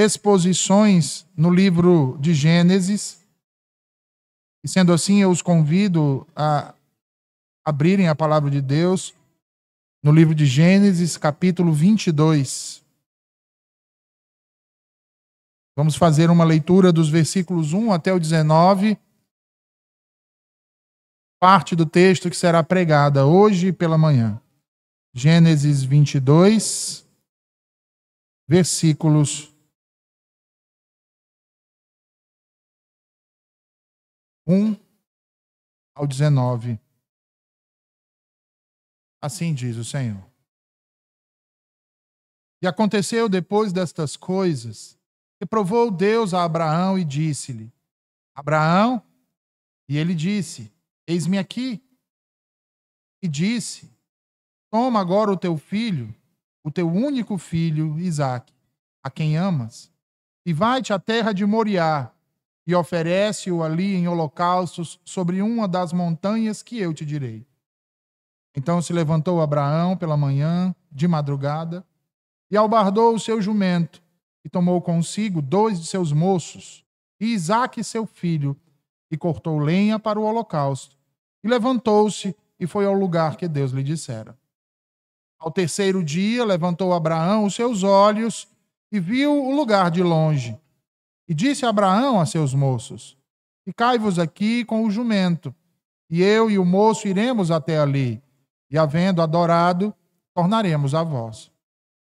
exposições no livro de Gênesis. E sendo assim, eu os convido a abrirem a palavra de Deus no livro de Gênesis, capítulo 22. Vamos fazer uma leitura dos versículos 1 até o 19, parte do texto que será pregada hoje pela manhã. Gênesis 22, versículos 1 ao 19. Assim diz o Senhor. E aconteceu depois destas coisas, que provou Deus a Abraão e disse-lhe: Abraão, e ele disse: Eis-me aqui. E disse: Toma agora o teu filho, o teu único filho, Isaque, a quem amas, e vai-te à terra de Moriá, e oferece-o ali em holocaustos sobre uma das montanhas que eu te direi. Então se levantou Abraão pela manhã, de madrugada, e albardou o seu jumento, e tomou consigo 2 de seus moços, e Isaque seu filho, e cortou lenha para o holocausto, e levantou-se e foi ao lugar que Deus lhe dissera. Ao terceiro dia levantou Abraão os seus olhos e viu o lugar de longe. E disse Abraão a seus moços: Ficai-vos aqui com o jumento, e eu e o moço iremos até ali, e havendo adorado, tornaremos a vós.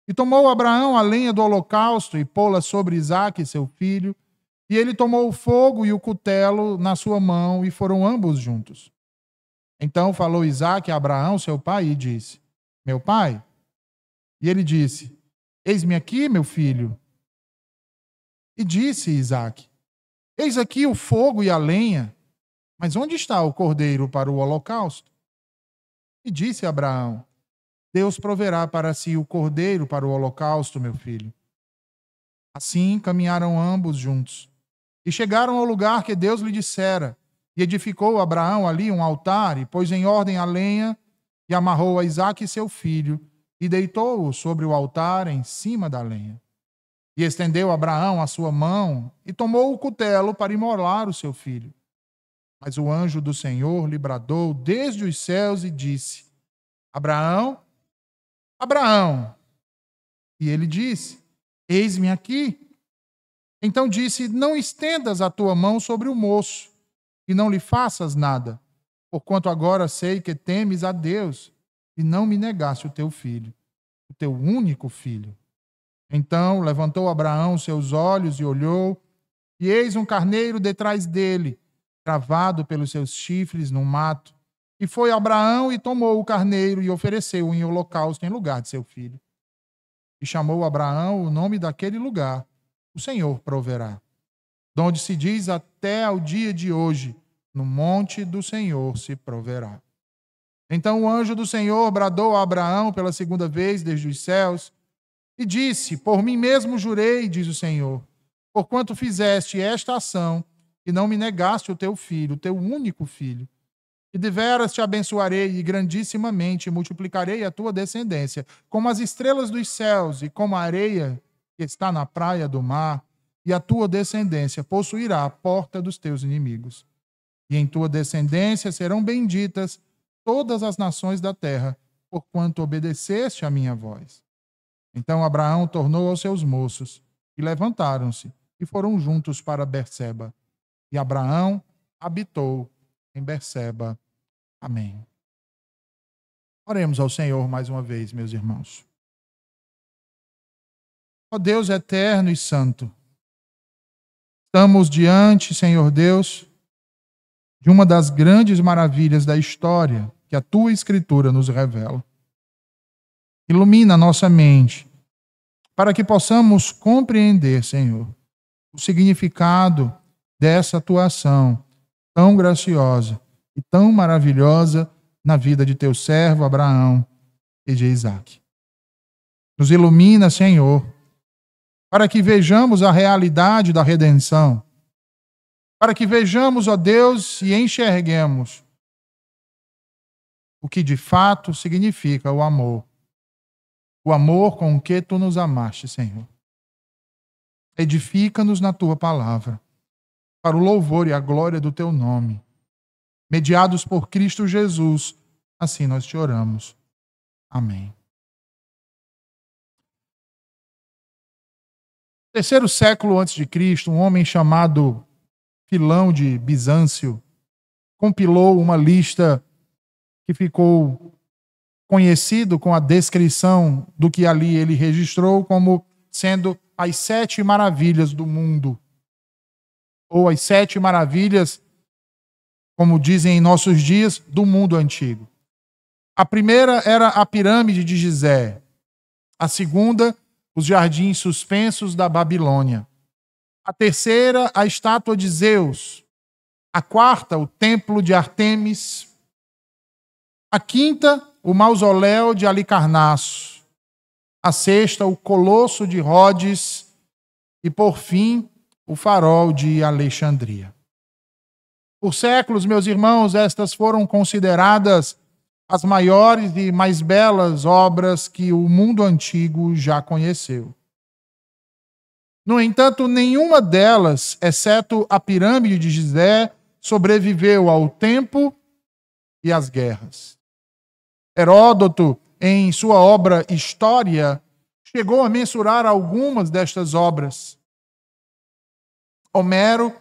E tomou Abraão a lenha do holocausto e pô-la sobre Isaque, seu filho, e ele tomou o fogo e o cutelo na sua mão, e foram ambos juntos. Então falou Isaque a Abraão, seu pai, e disse: Meu pai? E ele disse: Eis-me aqui, meu filho. E disse Isaque: Eis aqui o fogo e a lenha, mas onde está o cordeiro para o holocausto? E disse Abraão: Deus proverá para si o cordeiro para o holocausto, meu filho. Assim caminharam ambos juntos, e chegaram ao lugar que Deus lhe dissera, e edificou Abraão ali um altar, e pôs em ordem a lenha, e amarrou a Isaque seu filho, e deitou-o sobre o altar em cima da lenha. E estendeu Abraão a sua mão, e tomou o cutelo para imolar o seu filho. Mas o anjo do Senhor lhe bradou desde os céus e disse: Abraão, Abraão. E ele disse: Eis-me aqui. Então disse: Não estendas a tua mão sobre o moço, e não lhe faças nada, porquanto agora sei que temes a Deus, e não me negaste o teu filho, o teu único filho. Então levantou Abraão seus olhos e olhou, e eis um carneiro detrás dele, travado pelos seus chifres no mato. E foi Abraão e tomou o carneiro e ofereceu-o em holocausto em lugar de seu filho. E chamou Abraão o nome daquele lugar: O Senhor proverá. Donde se diz até ao dia de hoje: No monte do Senhor se proverá. Então o anjo do Senhor bradou a Abraão pela segunda vez desde os céus e disse: Por mim mesmo jurei, diz o Senhor, porquanto fizeste esta ação e não me negaste o teu filho, o teu único filho. E deveras te abençoarei e grandissimamente multiplicarei a tua descendência, como as estrelas dos céus e como a areia que está na praia do mar, e a tua descendência possuirá a porta dos teus inimigos. E em tua descendência serão benditas todas as nações da terra, porquanto obedeceste à minha voz. Então Abraão tornou aos seus moços, e levantaram-se, e foram juntos para Berseba. E Abraão habitou em Berseba. Amém. Oremos ao Senhor mais uma vez, meus irmãos. Ó Deus eterno e santo, estamos diante, Senhor Deus, de uma das grandes maravilhas da história que a tua Escritura nos revela. Ilumina a nossa mente, para que possamos compreender, Senhor, o significado dessa tua ação tão graciosa e tão maravilhosa na vida de teu servo Abraão e de Isaque. Nos ilumina, Senhor, para que vejamos a realidade da redenção, para que vejamos, ó Deus, e enxerguemos o que de fato significa o amor com que tu nos amaste, Senhor. Edifica-nos na tua palavra, para o louvor e a glória do teu nome. Mediados por Cristo Jesus, assim nós te oramos. Amém. Terceiro século antes de Cristo, um homem chamado Filão de Bizâncio compilou uma lista que ficou conhecido com a descrição do que ali ele registrou como sendo as 7 maravilhas do mundo. Ou as 7 maravilhas, como dizem em nossos dias, do mundo antigo. A primeira era a pirâmide de Gizé. A segunda, os jardins suspensos da Babilônia. A terceira, a estátua de Zeus. A quarta, o templo de Artemis. A quinta, o mausoléu de Alicarnasso. A sexta, o colosso de Rhodes. E, por fim, o farol de Alexandria. Por séculos, meus irmãos, estas foram consideradas as maiores e mais belas obras que o mundo antigo já conheceu. No entanto, nenhuma delas, exceto a pirâmide de Gizé, sobreviveu ao tempo e às guerras. Heródoto, em sua obra História, chegou a mensurar algumas destas obras. Homero,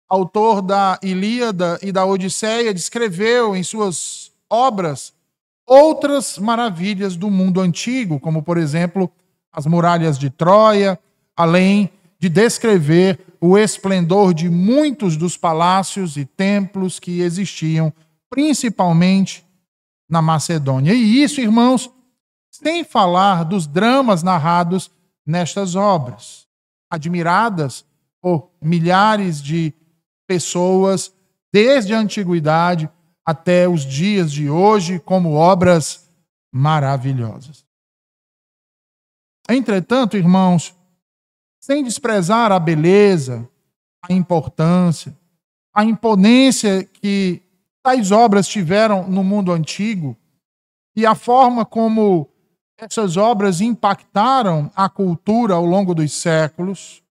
autor da Ilíada e da Odisseia, descreveu em suas obras outras maravilhas do mundo antigo, como, por exemplo, as muralhas de Troia, além de descrever o esplendor de muitos dos palácios e templos que existiam, principalmente na Macedônia. E isso, irmãos, sem falar dos dramas narrados nestas obras, admiradas por milhares de pessoas, desde a antiguidade até os dias de hoje, como obras maravilhosas. Entretanto, irmãos, sem desprezar a beleza, a importância, a imponência que tais obras tiveram no mundo antigo e a forma como essas obras impactaram a cultura ao longo dos séculos,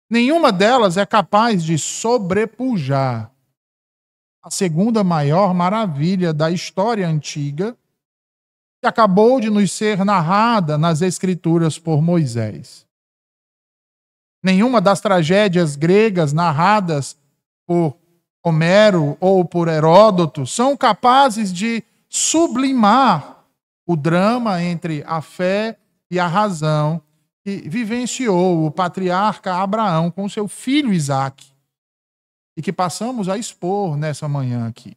nenhuma delas é capaz de sobrepujar a segunda maior maravilha da história antiga, que acabou de nos ser narrada nas Escrituras por Moisés. Nenhuma das tragédias gregas narradas por Homero ou por Heródoto são capazes de sublimar o drama entre a fé e a razão que vivenciou o patriarca Abraão com seu filho Isaque, e que passamos a expor nessa manhã aqui.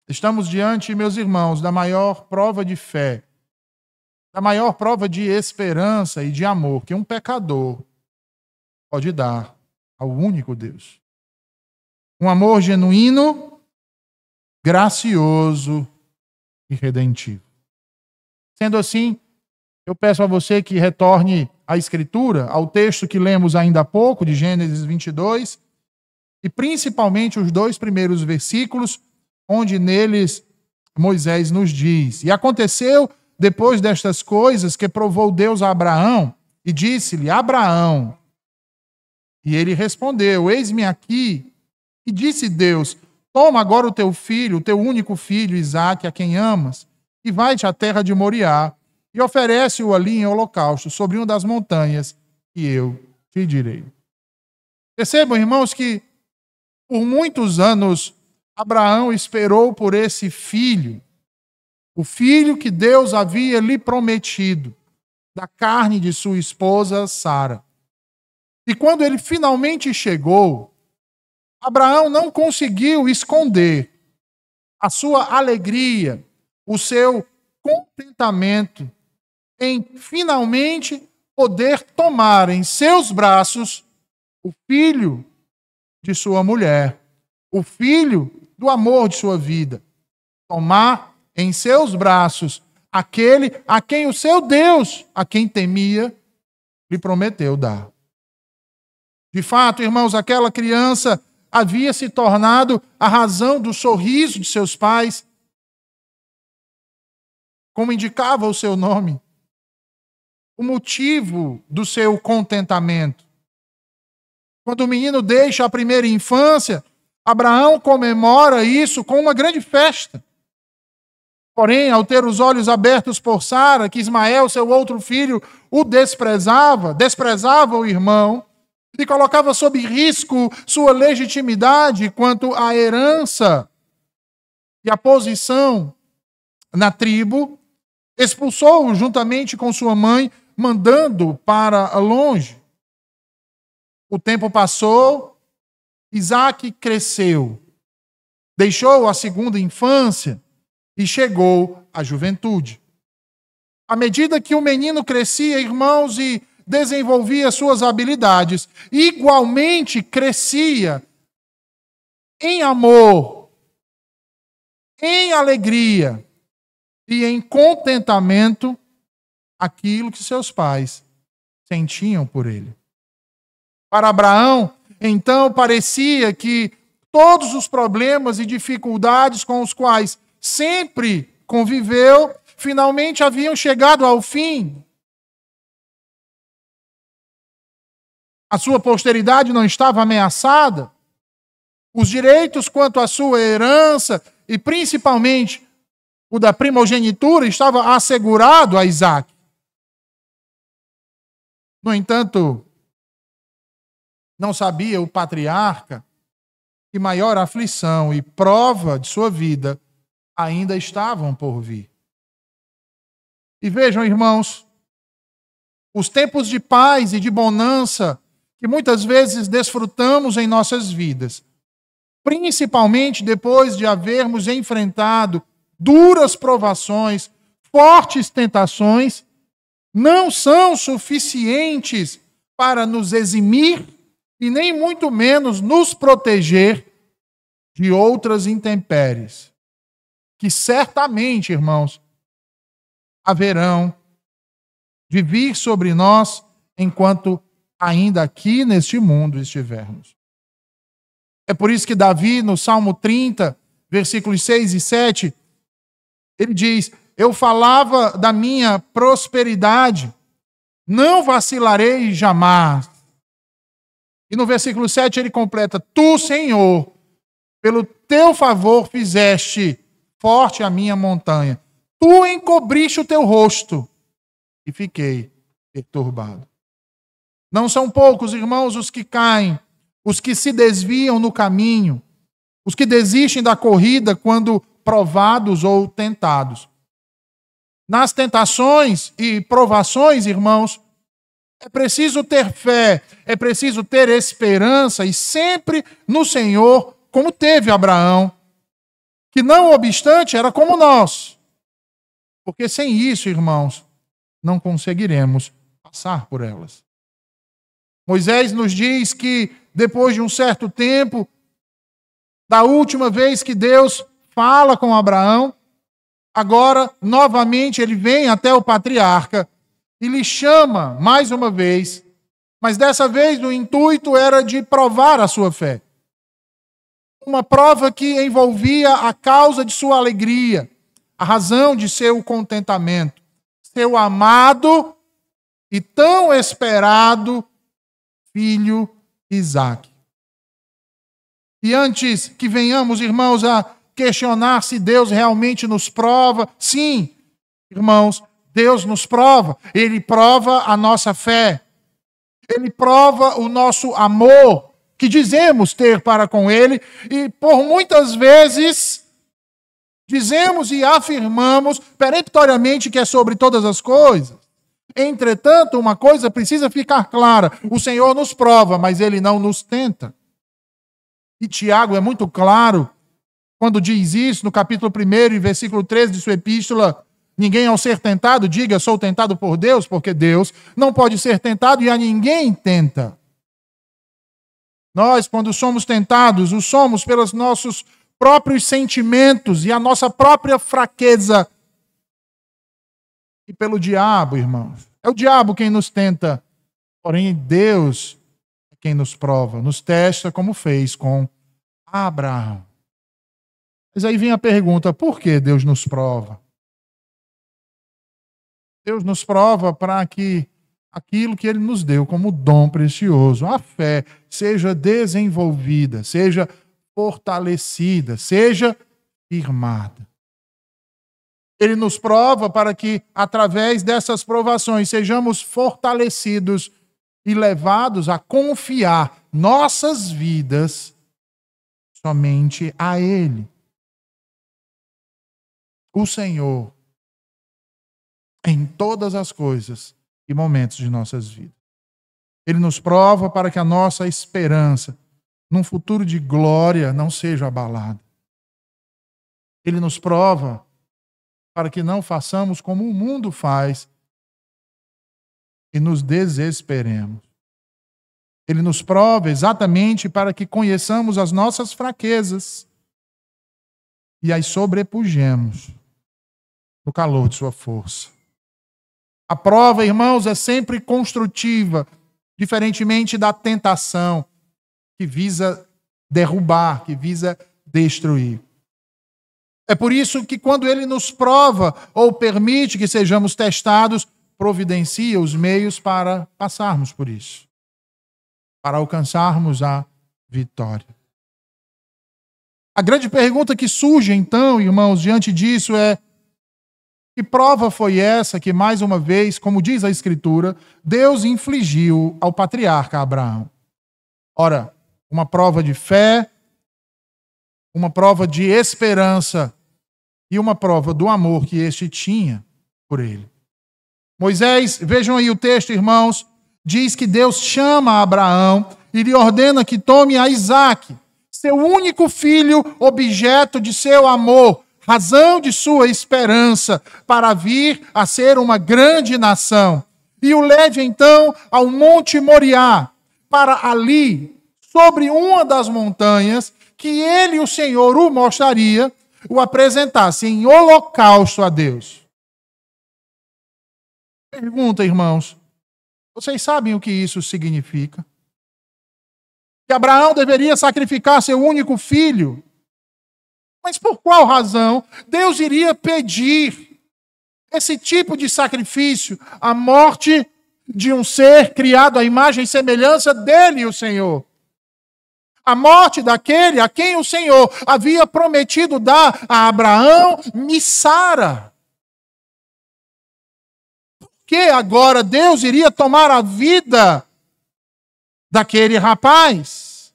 Estamos diante, meus irmãos, da maior prova de fé, da maior prova de esperança e de amor que um pecador pode dar ao único Deus. Um amor genuíno, gracioso e redentivo. Sendo assim, eu peço a você que retorne à Escritura, ao texto que lemos ainda há pouco, de Gênesis 22, e principalmente os 2 primeiros versículos, onde neles Moisés nos diz: E aconteceu, depois destas coisas, que provou Deus a Abraão, e disse-lhe: Abraão. E ele respondeu: Eis-me aqui. E disse Deus: Toma agora o teu filho, o teu único filho, Isaque, a quem amas, e vai-te à terra de Moriá, e oferece-o ali em holocausto, sobre uma das montanhas, e eu te direi. Percebam, irmãos, que por muitos anos Abraão esperou por esse filho, o filho que Deus havia lhe prometido, da carne de sua esposa Sara. E quando ele finalmente chegou, Abraão não conseguiu esconder a sua alegria, o seu contentamento em finalmente poder tomar em seus braços o filho de sua mulher, o filho do amor de sua vida. Tomar em seus braços aquele a quem o seu Deus, a quem temia, lhe prometeu dar. De fato, irmãos, aquela criança havia se tornado a razão do sorriso de seus pais, como indicava o seu nome. o motivo do seu contentamento. Quando o menino deixa a primeira infância, Abraão comemora isso com uma grande festa. Porém, ao ter os olhos abertos por Sara, que Ismael, seu outro filho, o desprezava o irmão e colocava sob risco sua legitimidade quanto à herança e a posição na tribo, expulsou-o juntamente com sua mãe, mandando para longe. O tempo passou, Isaque cresceu, deixou a segunda infância e chegou à juventude. À medida que o menino crescia, irmãos, e desenvolvia suas habilidades, igualmente crescia em amor, em alegria e em contentamento aquilo que seus pais sentiam por ele. Para Abraão, então, parecia que todos os problemas e dificuldades com os quais sempre conviveu, finalmente haviam chegado ao fim. A sua posteridade não estava ameaçada. Os direitos quanto à sua herança, e principalmente o da primogenitura, estava assegurado a Isaque. No entanto, não sabia o patriarca que maior aflição e prova de sua vida ainda estavam por vir. E vejam, irmãos, os tempos de paz e de bonança que muitas vezes desfrutamos em nossas vidas, principalmente depois de havermos enfrentado duras provações, fortes tentações, não são suficientes para nos eximir e nem muito menos nos proteger de outras intempéries, que certamente, irmãos, haverão de vir sobre nós enquanto ainda aqui neste mundo estivermos. É por isso que Davi, no Salmo 30, versículos 6 e 7, ele diz: eu falava da minha prosperidade, não vacilarei jamais. E no versículo 7 ele completa: tu, Senhor, pelo teu favor fizeste forte a minha montanha. Tu encobriste o teu rosto e fiquei perturbado. Não são poucos, irmãos, os que caem, os que se desviam no caminho, os que desistem da corrida quando provados ou tentados. Nas tentações e provações, irmãos, é preciso ter fé, é preciso ter esperança e sempre no Senhor, como teve Abraão, que não obstante era como nós. Porque sem isso, irmãos, não conseguiremos passar por elas. Moisés nos diz que depois de um certo tempo, da última vez que Deus fala com Abraão, agora novamente ele vem até o patriarca e lhe chama mais uma vez, mas dessa vez o intuito era de provar a sua fé. Uma prova que envolvia a causa de sua alegria, a razão de seu contentamento, seu amado e tão esperado filho Isaque. E antes que venhamos, irmãos, a questionar se Deus realmente nos prova, sim, irmãos, Deus nos prova. Ele prova a nossa fé. Ele prova o nosso amor que dizemos ter para com Ele e por muitas vezes dizemos e afirmamos peremptoriamente que é sobre todas as coisas. Entretanto, uma coisa precisa ficar clara: o Senhor nos prova, mas Ele não nos tenta. E Tiago é muito claro quando diz isso no capítulo 1 e versículo 13 de sua epístola: ninguém ao ser tentado diga sou tentado por Deus, porque Deus não pode ser tentado e a ninguém tenta. Nós, quando somos tentados, o somos pelos nossos próprios sentimentos e a nossa própria fraqueza. E pelo diabo, irmãos. É o diabo quem nos tenta, porém Deus é quem nos prova, nos testa como fez com Abraão. Mas aí vem a pergunta: por que Deus nos prova? Deus nos prova para que aquilo que Ele nos deu como dom precioso, a fé, seja desenvolvida, seja fortalecida, seja firmada. Ele nos prova para que, através dessas provações, sejamos fortalecidos e levados a confiar nossas vidas somente a Ele. O Senhor, em todas as coisas e momentos de nossas vidas. Ele nos prova para que a nossa esperança num futuro de glória não seja abalada. Ele nos prova para que não façamos como o mundo faz e nos desesperemos. Ele nos prova exatamente para que conheçamos as nossas fraquezas e as sobrepujemos no calor de sua força. A prova, irmãos, é sempre construtiva, diferentemente da tentação que visa derrubar, que visa destruir. É por isso que quando ele nos prova ou permite que sejamos testados, providencia os meios para passarmos por isso, para alcançarmos a vitória. A grande pergunta que surge então, irmãos, diante disso é: que prova foi essa que, mais uma vez, como diz a Escritura, Deus infligiu ao patriarca Abraão? Ora, uma prova de fé, uma prova de esperança e uma prova do amor que este tinha por ele. Moisés, vejam aí o texto, irmãos, diz que Deus chama Abraão e lhe ordena que tome a Isaque, seu único filho, objeto de seu amor, razão de sua esperança, para vir a ser uma grande nação. E o leve então ao Monte Moriá, para ali, sobre uma das montanhas, que ele, o Senhor, o mostraria, o apresentasse em holocausto a Deus. Pergunta, irmãos, vocês sabem o que isso significa? Que Abraão deveria sacrificar seu único filho? Mas por qual razão Deus iria pedir esse tipo de sacrifício, a morte de um ser criado à imagem e semelhança dele, o Senhor? A morte daquele a quem o Senhor havia prometido dar a Abraão e Sara. Por que agora Deus iria tomar a vida daquele rapaz?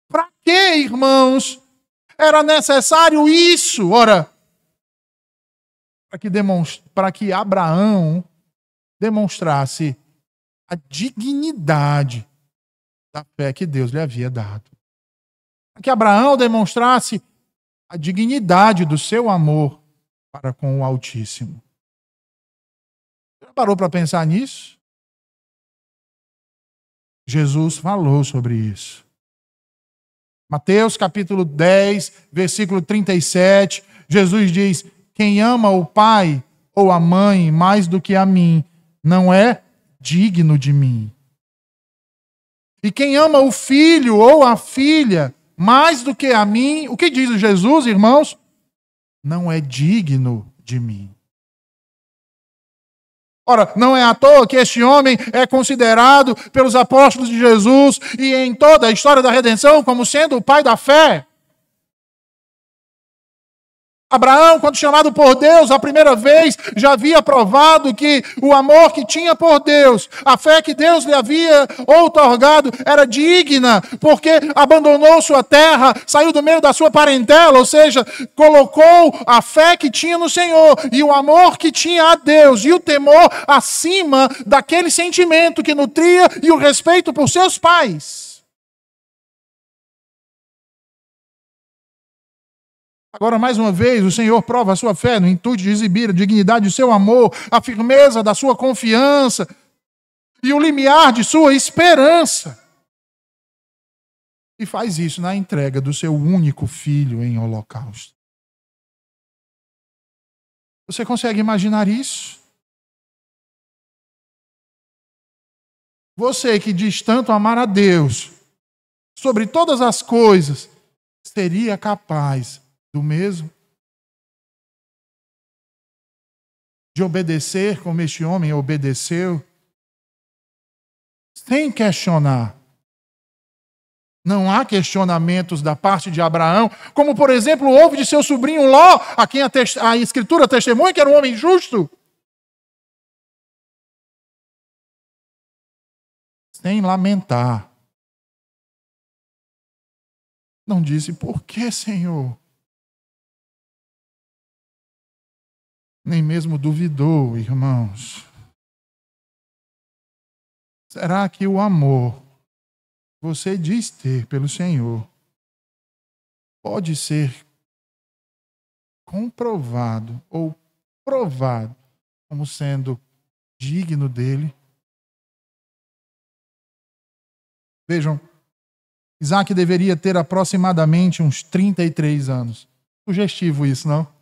Para que, irmãos, era necessário isso? Ora, para que Abraão demonstrasse a dignidade da fé que Deus lhe havia dado. Para que Abraão demonstrasse a dignidade do seu amor para com o Altíssimo. Já parou para pensar nisso? Jesus falou sobre isso. Mateus capítulo 10, versículo 37, Jesus diz: quem ama o pai ou a mãe mais do que a mim, não é digno de mim. E quem ama o filho ou a filha mais do que a mim, o que diz Jesus, irmãos? Não é digno de mim. Ora, não é à toa que este homem é considerado pelos apóstolos de Jesus e em toda a história da redenção como sendo o pai da fé. Abraão, quando chamado por Deus a primeira vez, já havia provado que o amor que tinha por Deus, a fé que Deus lhe havia outorgado, era digna, porque abandonou sua terra, saiu do meio da sua parentela, ou seja, colocou a fé que tinha no Senhor e o amor que tinha a Deus e o temor acima daquele sentimento que nutria e o respeito por seus pais. Agora, mais uma vez, o Senhor prova a sua fé no intuito de exibir a dignidade do seu amor, a firmeza da sua confiança e o limiar de sua esperança. E faz isso na entrega do seu único filho em holocausto. Você consegue imaginar isso? Você que diz tanto amar a Deus sobre todas as coisas, seria capaz do mesmo? de obedecer como este homem obedeceu, sem questionar. Não há questionamentos da parte de Abraão, como, por exemplo, houve de seu sobrinho Ló, a quem a Escritura testemunha que era um homem justo. Sem lamentar. Não disse, por que, Senhor? Nem mesmo duvidou, irmãos. Será que o amor que você diz ter pelo Senhor pode ser comprovado ou provado como sendo digno dele? Vejam, Isaac deveria ter aproximadamente uns 33 anos. Sugestivo isso, não?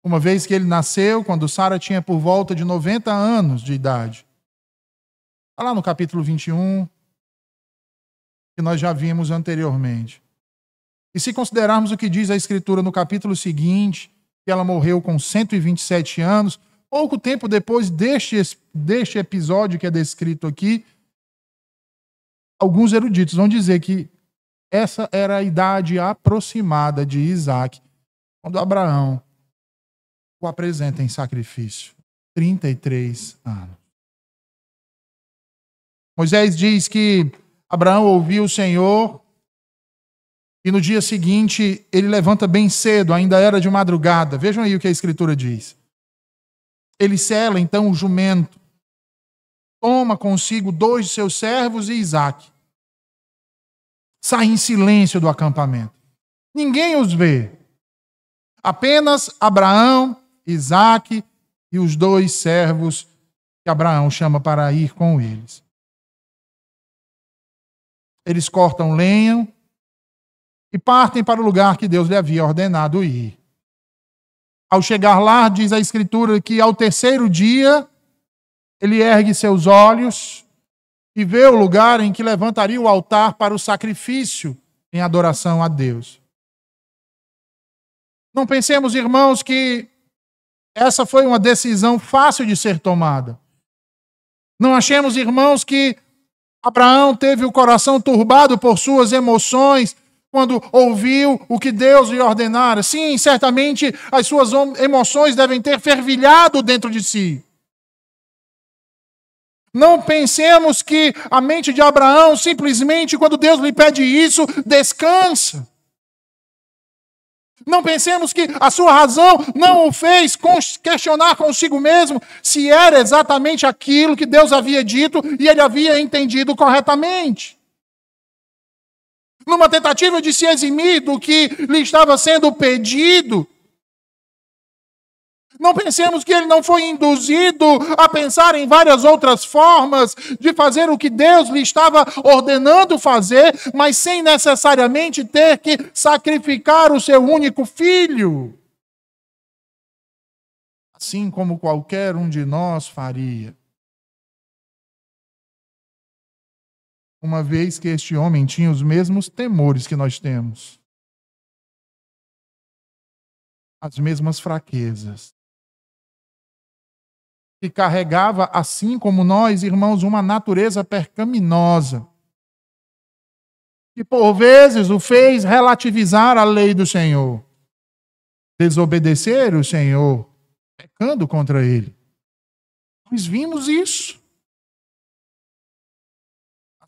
Uma vez que ele nasceu, quando Sara tinha por volta de 90 anos de idade. Está lá no capítulo 21, que nós já vimos anteriormente. E se considerarmos o que diz a Escritura no capítulo seguinte, que ela morreu com 127 anos, pouco tempo depois deste episódio que é descrito aqui, alguns eruditos vão dizer que essa era a idade aproximada de Isaac, quando Abraão o apresenta em sacrifício. 33 anos. Moisés diz que Abraão ouviu o Senhor e no dia seguinte ele levanta bem cedo, ainda era de madrugada. Vejam aí o que a Escritura diz. Ele sela então o jumento, toma consigo 2 de seus servos e Isaque. Sai em silêncio do acampamento. Ninguém os vê. Apenas Abraão, Isaque e os 2 servos que Abraão chama para ir com eles. Eles cortam lenha e partem para o lugar que Deus lhe havia ordenado ir. Ao chegar lá, diz a Escritura que ao 3º dia, ele ergue seus olhos e vê o lugar em que levantaria o altar para o sacrifício em adoração a Deus. Não pensemos, irmãos, que essa foi uma decisão fácil de ser tomada. Não achemos, irmãos, que Abraão teve o coração turbado por suas emoções quando ouviu o que Deus lhe ordenara. Sim, certamente as suas emoções devem ter fervilhado dentro de si. Não pensemos que a mente de Abraão, simplesmente, quando Deus lhe pede isso, descansa. Não pensemos que a sua razão não o fez questionar consigo mesmo se era exatamente aquilo que Deus havia dito e ele havia entendido corretamente. Numa tentativa de se eximir do que lhe estava sendo pedido, não pensemos que ele não foi induzido a pensar em várias outras formas de fazer o que Deus lhe estava ordenando fazer, mas sem necessariamente ter que sacrificar o seu único filho. Assim como qualquer um de nós faria. Uma vez que este homem tinha os mesmos temores que nós temos. As mesmas fraquezas. Que carregava, assim como nós, irmãos, uma natureza pecaminosa, que por vezes o fez relativizar a lei do Senhor, desobedecer o Senhor, pecando contra ele. Nós vimos isso.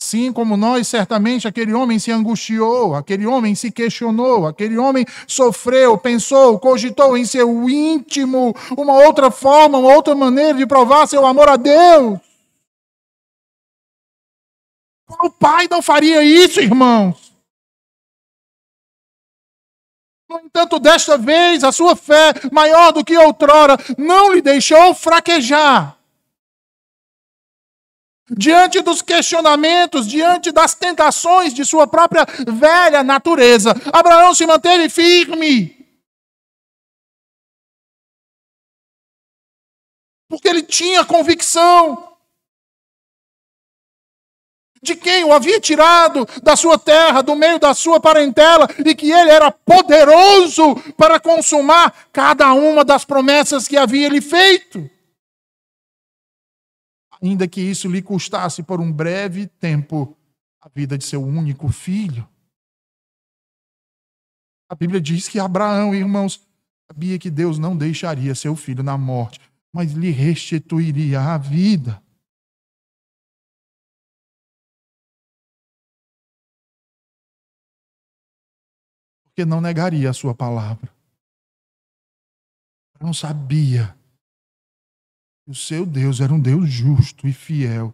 Assim como nós, certamente, aquele homem se angustiou, aquele homem se questionou, aquele homem sofreu, pensou, cogitou em seu íntimo uma outra forma, uma outra maneira de provar seu amor a Deus. Qual pai não faria isso, irmãos? No entanto, desta vez, a sua fé, maior do que outrora, não lhe deixou fraquejar. Diante dos questionamentos, diante das tentações de sua própria velha natureza, Abraão se manteve firme. Porque ele tinha convicção de quem o havia tirado da sua terra, do meio da sua parentela, e que ele era poderoso para consumar cada uma das promessas que havia lhe feito. Ainda que isso lhe custasse por um breve tempo a vida de seu único filho. A Bíblia diz que Abraão, irmãos, sabia que Deus não deixaria seu filho na morte, mas lhe restituiria a vida. Porque não negaria a sua palavra. Abraão sabia que o seu Deus era um Deus justo e fiel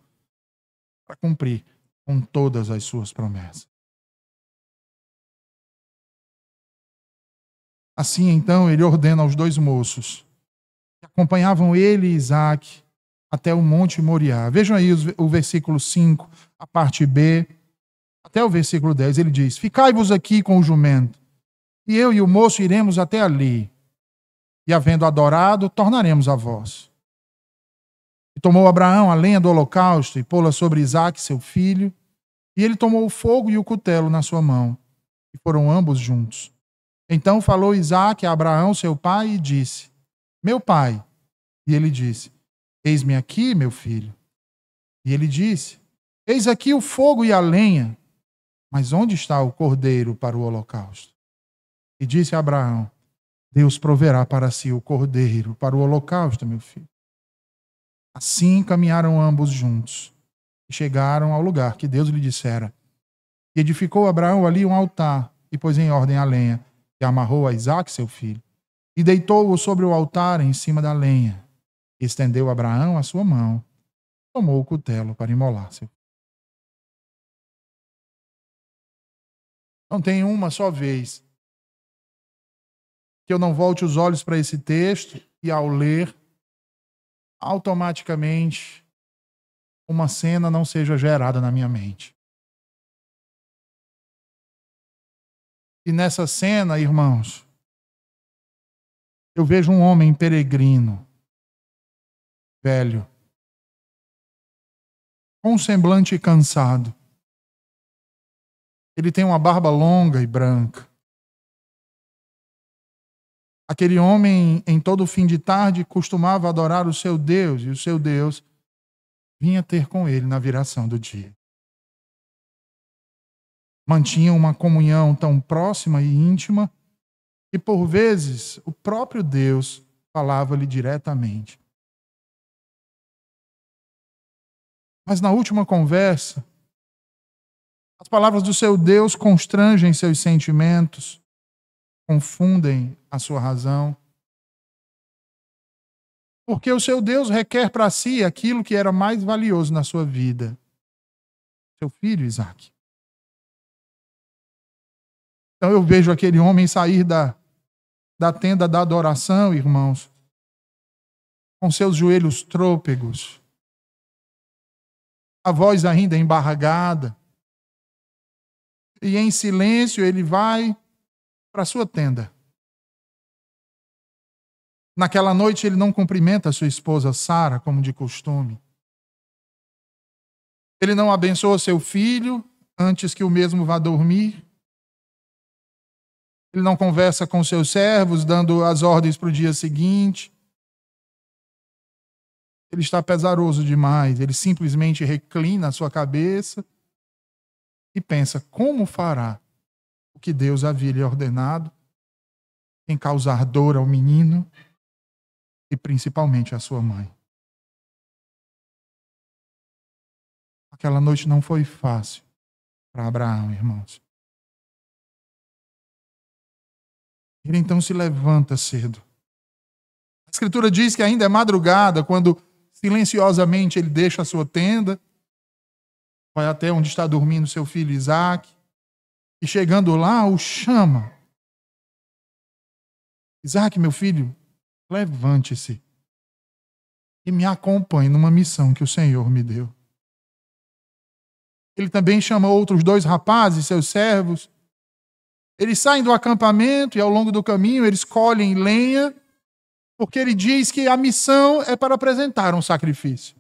para cumprir com todas as suas promessas. Assim, então, ele ordena aos dois moços que acompanhavam ele e Isaque até o Monte Moriá. Vejam aí o versículo 5, a parte B, até o versículo 10. Ele diz: ficai-vos aqui com o jumento, e eu e o moço iremos até ali, e havendo adorado, tornaremos a vós. E tomou Abraão a lenha do holocausto e pô-la sobre Isaque, seu filho, e ele tomou o fogo e o cutelo na sua mão, e foram ambos juntos. Então falou Isaque a Abraão, seu pai, e disse: meu pai. E ele disse: eis-me aqui, meu filho. E ele disse: eis aqui o fogo e a lenha, mas onde está o cordeiro para o holocausto? E disse a Abraão: Deus proverá para si o cordeiro para o holocausto, meu filho. Assim caminharam ambos juntos e chegaram ao lugar que Deus lhe dissera. E edificou Abraão ali um altar e pôs em ordem a lenha, e amarrou a Isaque, seu filho, e deitou-o sobre o altar em cima da lenha. E estendeu Abraão a sua mão, tomou o cutelo para imolar seu filho. Não tem uma só vez que eu não volte os olhos para esse texto e, ao ler, automaticamente uma cena não seja gerada na minha mente. E nessa cena, irmãos, eu vejo um homem peregrino, velho, com um semblante cansado. Ele tem uma barba longa e branca. Aquele homem, em todo fim de tarde, costumava adorar o seu Deus, e o seu Deus vinha ter com ele na viração do dia. Mantinham uma comunhão tão próxima e íntima que, por vezes, o próprio Deus falava-lhe diretamente. Mas na última conversa, as palavras do seu Deus constrangem seus sentimentos, confundem a sua razão. Porque o seu Deus requer para si aquilo que era mais valioso na sua vida: seu filho Isaque. Então eu vejo aquele homem sair da tenda da adoração, irmãos, com seus joelhos trôpegos, a voz ainda embargada, e em silêncio ele vai para a sua tenda. Naquela noite ele não cumprimenta a sua esposa Sara, como de costume. Ele não abençoa seu filho antes que o mesmo vá dormir. Ele não conversa com seus servos, dando as ordens para o dia seguinte. Ele está pesaroso demais. Ele simplesmente reclina a sua cabeça e pensa como fará o que Deus havia lhe ordenado, em causar dor ao menino e principalmente à sua mãe. Aquela noite não foi fácil para Abraão, irmãos. Ele então se levanta cedo. A Escritura diz que ainda é madrugada, quando silenciosamente ele deixa a sua tenda, vai até onde está dormindo seu filho Isaque, e chegando lá, o chama. Isaque, meu filho, levante-se e me acompanhe numa missão que o Senhor me deu. Ele também chama outros 2 rapazes, seus servos. Eles saem do acampamento e ao longo do caminho eles colhem lenha, porque ele diz que a missão é para apresentar um sacrifício.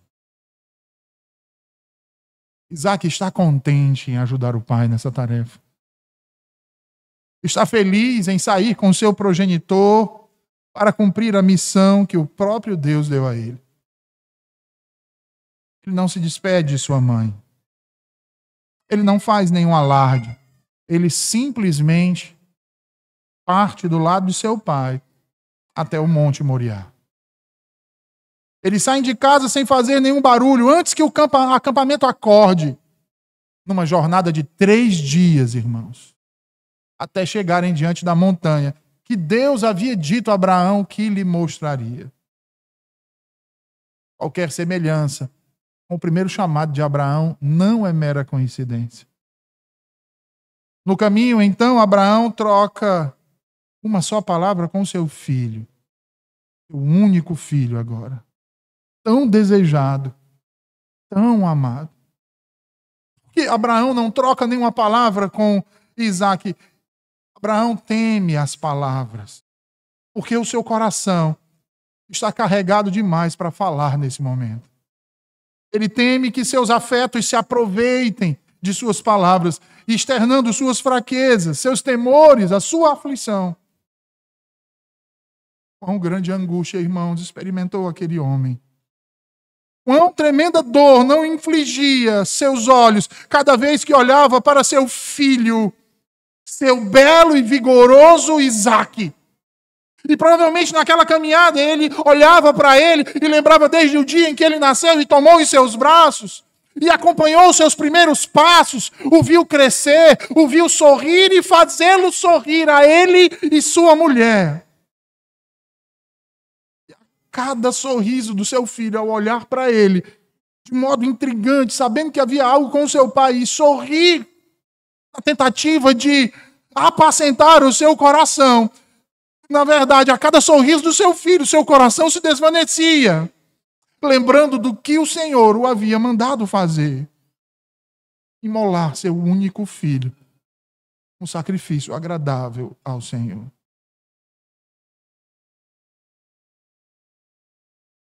Isaac está contente em ajudar o pai nessa tarefa. Está feliz em sair com seu progenitor para cumprir a missão que o próprio Deus deu a ele. Ele não se despede de sua mãe. Ele não faz nenhum alarde. Ele simplesmente parte do lado de seu pai até o Monte Moriá. Eles saem de casa sem fazer nenhum barulho, antes que o acampamento acorde. Numa jornada de 3 dias, irmãos, até chegarem diante da montanha que Deus havia dito a Abraão que lhe mostraria. Qualquer semelhança com o primeiro chamado de Abraão não é mera coincidência. No caminho, então, Abraão troca uma só palavra com seu filho, o único filho agora, tão desejado, tão amado. Porque Abraão não troca nenhuma palavra com Isaac. Abraão teme as palavras, porque o seu coração está carregado demais para falar nesse momento. Ele teme que seus afetos se aproveitem de suas palavras, externando suas fraquezas, seus temores, a sua aflição. Quão grande angústia, irmãos, experimentou aquele homem. Quão tremenda dor não infligia seus olhos cada vez que olhava para seu filho, seu belo e vigoroso Isaque. E provavelmente naquela caminhada ele olhava para ele e lembrava desde o dia em que ele nasceu e tomou em seus braços e acompanhou os seus primeiros passos, o viu crescer, o viu sorrir e fazê-lo sorrir a ele e sua mulher. Cada sorriso do seu filho ao olhar para ele, de modo intrigante, sabendo que havia algo com o seu pai, e sorrir na tentativa de apacentar o seu coração. Na verdade, a cada sorriso do seu filho, seu coração se desvanecia, lembrando do que o Senhor o havia mandado fazer. Imolar seu único filho, um sacrifício agradável ao Senhor.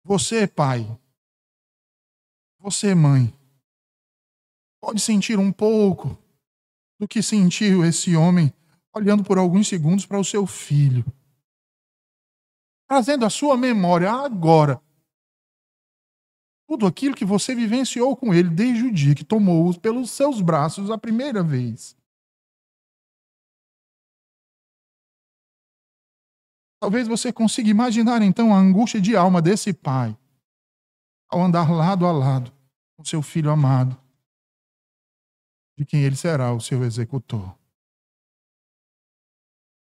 Você, pai, você, mãe, pode sentir um pouco do que sentiu esse homem olhando por alguns segundos para o seu filho, trazendo à sua memória agora tudo aquilo que você vivenciou com ele desde o dia que tomou-o pelos seus braços a primeira vez. Talvez você consiga imaginar, então, a angústia de alma desse pai ao andar lado a lado com seu filho amado, de quem ele será o seu executor.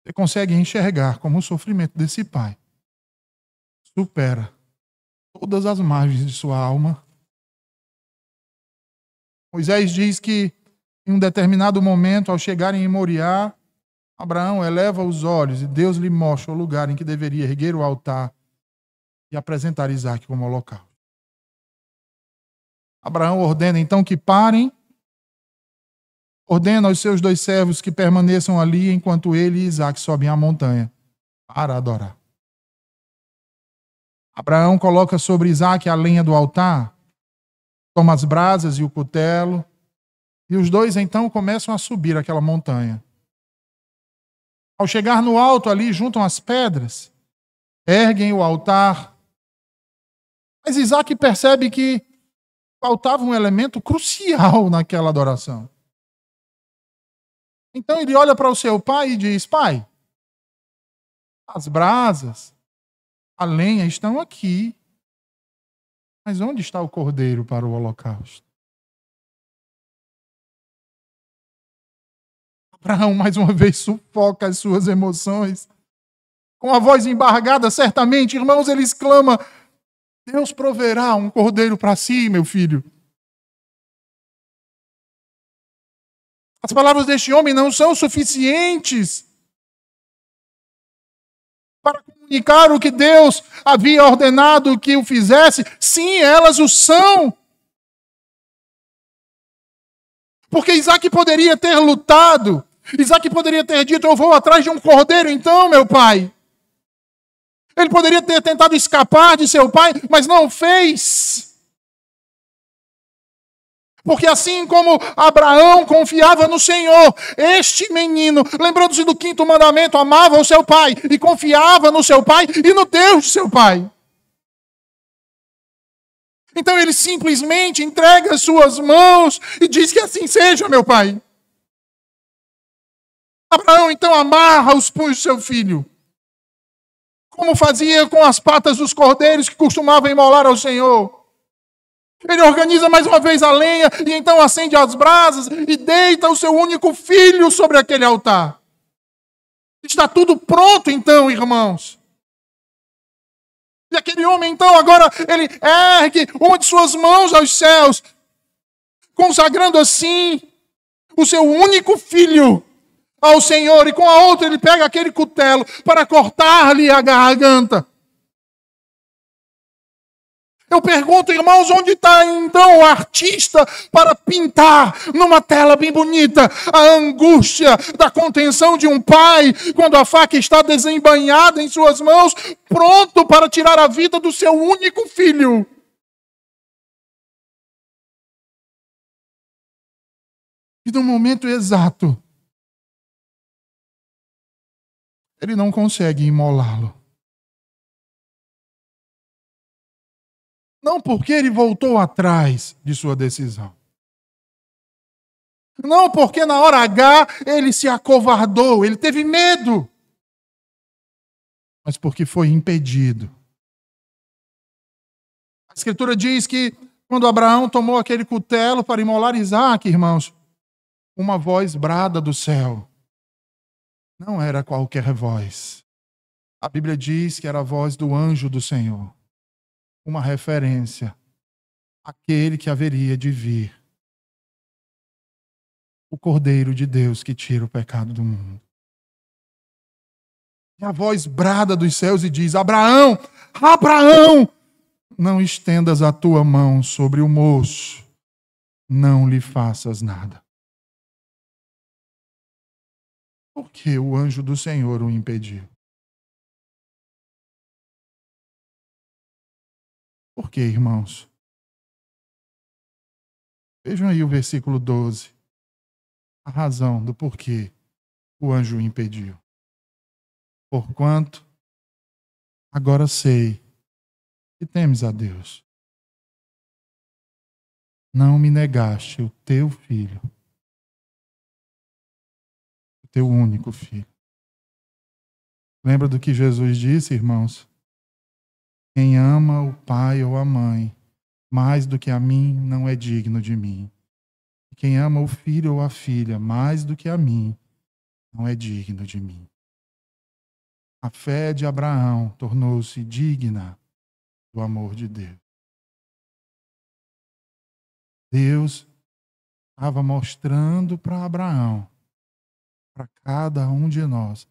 Você consegue enxergar como o sofrimento desse pai supera todas as margens de sua alma. Moisés diz que, em um determinado momento, ao chegarem em Moriá, Abraão eleva os olhos e Deus lhe mostra o lugar em que deveria erguer o altar e apresentar Isaque como holocausto. Abraão ordena então que parem, ordena aos seus 2 servos que permaneçam ali enquanto ele e Isaque sobem a montanha para adorar. Abraão coloca sobre Isaque a lenha do altar, toma as brasas e o cutelo, e os 2 então começam a subir aquela montanha. Ao chegar no alto ali, juntam as pedras, erguem o altar. Mas Isaque percebe que faltava um elemento crucial naquela adoração. Então ele olha para o seu pai e diz: pai, as brasas, a lenha estão aqui, mas onde está o cordeiro para o holocausto? Abraão, mais uma vez, sufoca as suas emoções. Com a voz embargada, certamente, irmãos, ele exclama: Deus proverá um cordeiro para si, meu filho. As palavras deste homem não são suficientes para comunicar o que Deus havia ordenado que o fizesse. Sim, elas o são. Porque Isaque poderia ter lutado. Isaque poderia ter dito: eu vou atrás de um cordeiro então, meu pai. Ele poderia ter tentado escapar de seu pai, mas não fez. Porque assim como Abraão confiava no Senhor, este menino, lembrando-se do 5º mandamento, amava o seu pai e confiava no seu pai e no Deus de seu pai. Então ele simplesmente entrega as suas mãos e diz que assim seja, meu pai. Abraão então amarra os punhos do seu filho, como fazia com as patas dos cordeiros que costumava imolar ao Senhor. Ele organiza mais uma vez a lenha e então acende as brasas e deita o seu único filho sobre aquele altar. Está tudo pronto então, irmãos. E aquele homem então agora ele ergue uma de suas mãos aos céus, consagrando assim o seu único filho ao Senhor, e com a outra ele pega aquele cutelo para cortar-lhe a garganta. Eu pergunto, irmãos, onde está então o artista para pintar numa tela bem bonita a angústia da contenção de um pai quando a faca está desembainhada em suas mãos, pronto para tirar a vida do seu único filho? E no momento exato, ele não consegue imolá-lo. Não porque ele voltou atrás de sua decisão. Não porque na hora H ele se acovardou, ele teve medo. Mas porque foi impedido. A Escritura diz que quando Abraão tomou aquele cutelo para imolar Isaque, irmãos, uma voz brada do céu. Não era qualquer voz. A Bíblia diz que era a voz do anjo do Senhor. Uma referência àquele que haveria de vir. O Cordeiro de Deus que tira o pecado do mundo. E a voz brada dos céus e diz: Abraão, Abraão, não estendas a tua mão sobre o moço, não lhe faças nada. Por que o anjo do Senhor o impediu? Por quê, irmãos? Vejam aí o versículo 12. A razão do porquê o anjo o impediu. Porquanto agora sei que temes a Deus. Não me negaste o teu filho, o teu único filho. Lembra do que Jesus disse, irmãos? Quem ama o pai ou a mãe mais do que a mim não é digno de mim. E quem ama o filho ou a filha mais do que a mim não é digno de mim. A fé de Abraão tornou-se digna do amor de Deus. Deus estava mostrando para Abraão, para cada um de nós,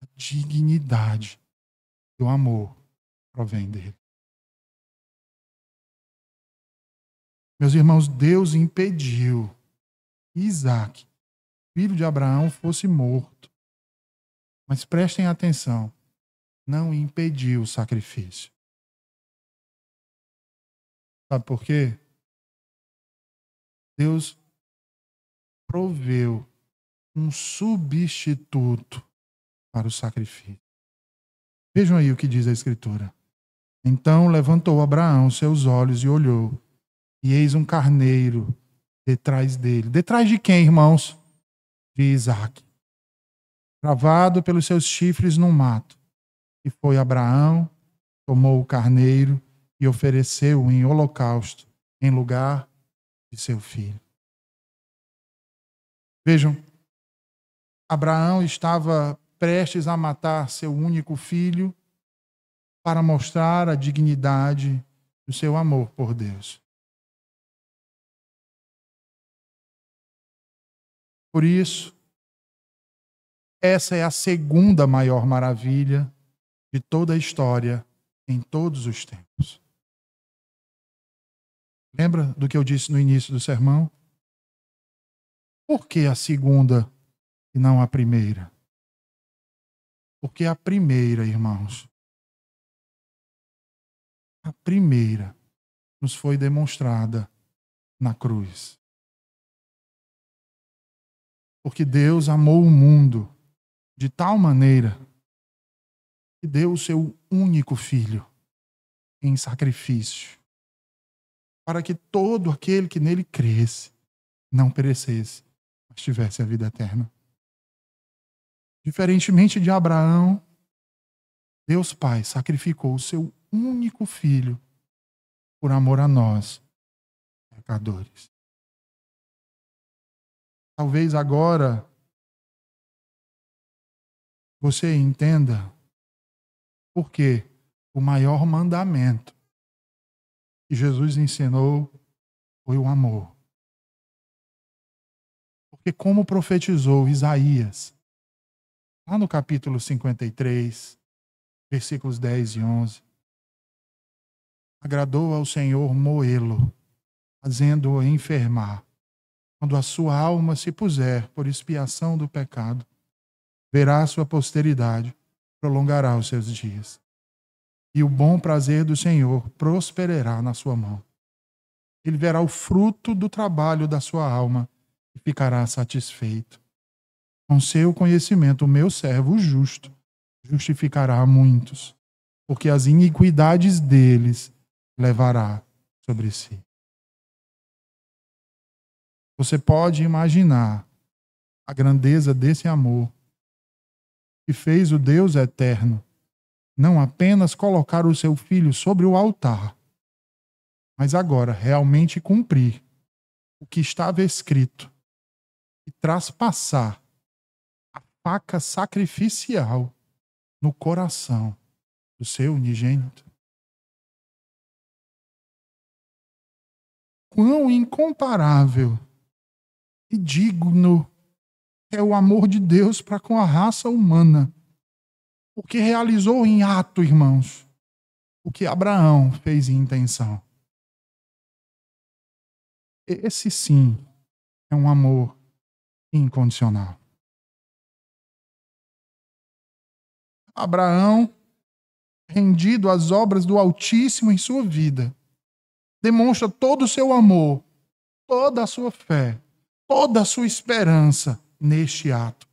a dignidade do amor provém dele. Meus irmãos, Deus impediu que Isaque, filho de Abraão, fosse morto. Mas prestem atenção, não impediu o sacrifício. Sabe por quê? Deus proveu um substituto para o sacrifício. Vejam aí o que diz a Escritura. Então levantou Abraão seus olhos e olhou, e eis um carneiro detrás dele. Detrás de quem, irmãos? De Isaque. Travado pelos seus chifres no mato. E foi Abraão, tomou o carneiro e ofereceu-o em holocausto, em lugar de seu filho. Vejam, Abraão estava prestes a matar seu único filho para mostrar a dignidade do seu amor por Deus. Por isso, essa é a segunda maior maravilha de toda a história em todos os tempos. Lembra do que eu disse no início do sermão? Por que a segunda e não a primeira? Porque a primeira, irmãos, a primeira nos foi demonstrada na cruz. Porque Deus amou o mundo de tal maneira que deu o seu único filho em sacrifício, para que todo aquele que nele cresce não perecesse, mas tivesse a vida eterna. Diferentemente de Abraão, Deus Pai sacrificou o seu único filho por amor a nós, pecadores. Talvez agora você entenda por que o maior mandamento que Jesus ensinou foi o amor. Porque como profetizou Isaías, lá no capítulo 53, versículos 10 e 11, agradou ao Senhor moê-lo, fazendo-o enfermar. Quando a sua alma se puser por expiação do pecado, verá a sua posteridade, prolongará os seus dias. E o bom prazer do Senhor prosperará na sua mão. Ele verá o fruto do trabalho da sua alma e ficará satisfeito. Com seu conhecimento, o meu servo, o justo, justificará a muitos, porque as iniquidades deles levará sobre si. Você pode imaginar a grandeza desse amor que fez o Deus eterno não apenas colocar o seu filho sobre o altar, mas agora realmente cumprir o que estava escrito e traspassar a faca sacrificial no coração do seu unigênito. Quão incomparável e digno é o amor de Deus para com a raça humana, porque realizou em ato, irmãos, o que Abraão fez em intenção. Esse sim é um amor incondicional. Abraão, rendido às obras do Altíssimo em sua vida, demonstra todo o seu amor, toda a sua fé, toda a sua esperança neste ato.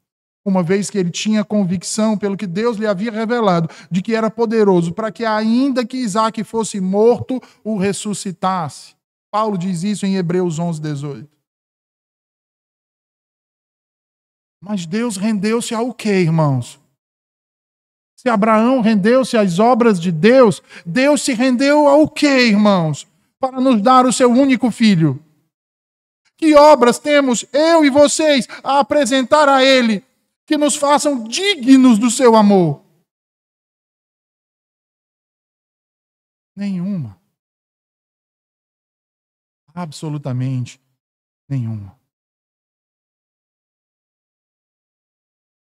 Uma vez que ele tinha convicção, pelo que Deus lhe havia revelado, de que era poderoso para que, ainda que Isaque fosse morto, o ressuscitasse. Paulo diz isso em Hebreus 11, 18. Mas Deus rendeu-se ao quê, irmãos? Se Abraão rendeu-se às obras de Deus, Deus se rendeu ao quê, irmãos? Para nos dar o seu único filho. Que obras temos eu e vocês a apresentar a Ele que nos façam dignos do seu amor? Nenhuma. Absolutamente nenhuma.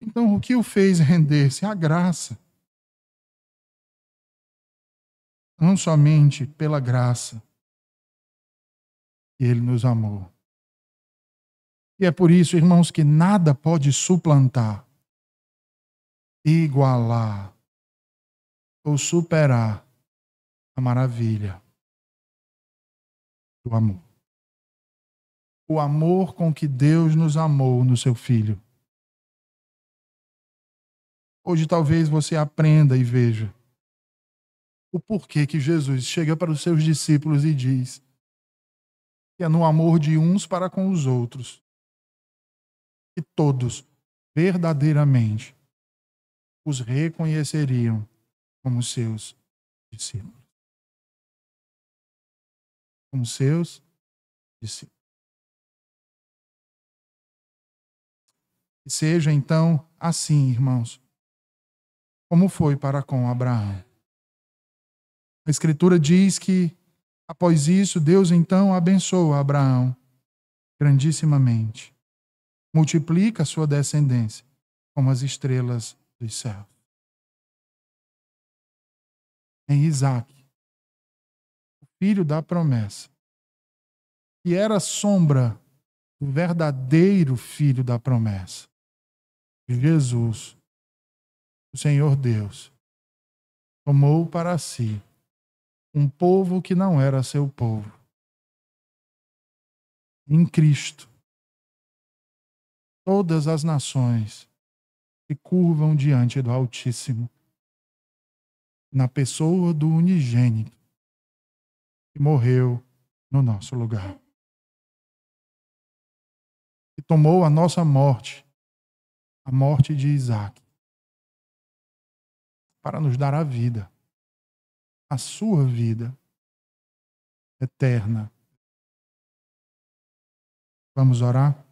Então, o que o fez render-se? A graça. Não somente pela graça que Ele nos amou. E é por isso, irmãos, que nada pode suplantar, igualar ou superar a maravilha do amor. O amor com que Deus nos amou no seu Filho. Hoje talvez você aprenda e veja o porquê que Jesus chega para os seus discípulos e diz que é no amor de uns para com os outros que todos verdadeiramente os reconheceriam como seus discípulos. Como seus discípulos. Que seja então assim, irmãos, como foi para com Abraão. A Escritura diz que, após isso, Deus então abençoa Abraão grandissimamente. Multiplica a sua descendência como as estrelas dos céus. Em Isaque, o filho da promessa, que era sombra do verdadeiro filho da promessa, Jesus, o Senhor Deus, tomou para si um povo que não era seu povo. Em Cristo, todas as nações se curvam diante do Altíssimo, na pessoa do unigênito, que morreu no nosso lugar. E tomou a nossa morte, a morte de Isaac, para nos dar a vida, a sua vida eterna. Vamos orar?